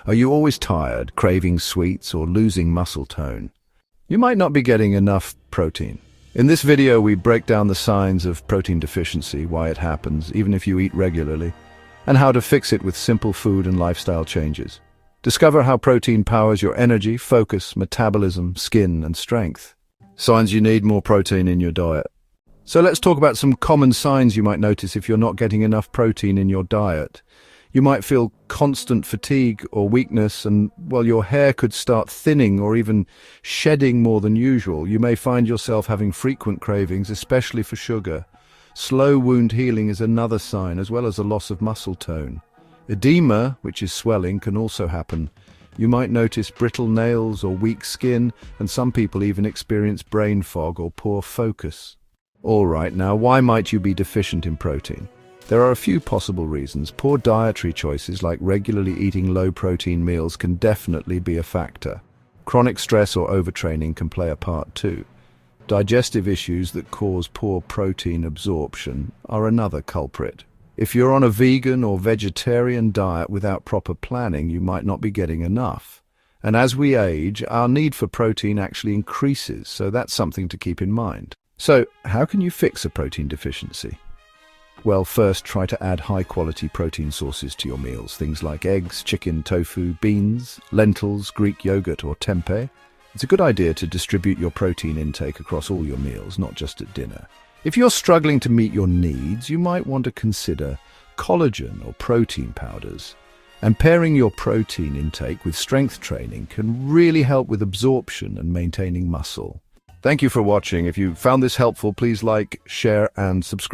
Are you always tired, craving sweets, or losing muscle tone? You might not be getting enough protein. In this video, we break down the signs of protein deficiency, why it happens, even if you eat regularly, and how to fix it with simple food and lifestyle changes. Discover how protein powers your energy, focus, metabolism, skin, and strength. Signs you need more protein in your diet. So let's talk about some common signs you might notice if you're not getting enough protein in your diet. You might feel constant fatigue or weakness, and, well, your hair could start thinning or even shedding more than usual. You may find yourself having frequent cravings, especially for sugar. Slow wound healing is another sign, as well as a loss of muscle tone. Edema, which is swelling, can also happen. You might notice brittle nails or weak skin, and some people even experience brain fog or poor focus. All right, now, why might you be deficient in protein? There are a few possible reasons. Poor dietary choices, like regularly eating low-protein meals, can definitely be a factor. Chronic stress or overtraining can play a part too. Digestive issues that cause poor protein absorption are another culprit. If you're on a vegan or vegetarian diet without proper planning, you might not be getting enough. And as we age, our need for protein actually increases, so that's something to keep in mind. So, how can you fix a protein deficiency? Well, first, try to add high-quality protein sources to your meals, things like eggs, chicken, tofu, beans, lentils, Greek yogurt, or tempeh. It's a good idea to distribute your protein intake across all your meals, not just at dinner. If you're struggling to meet your needs, you might want to consider collagen or protein powders. And pairing your protein intake with strength training can really help with absorption and maintaining muscle. Thank you for watching. If you found this helpful, please like, share, and subscribe.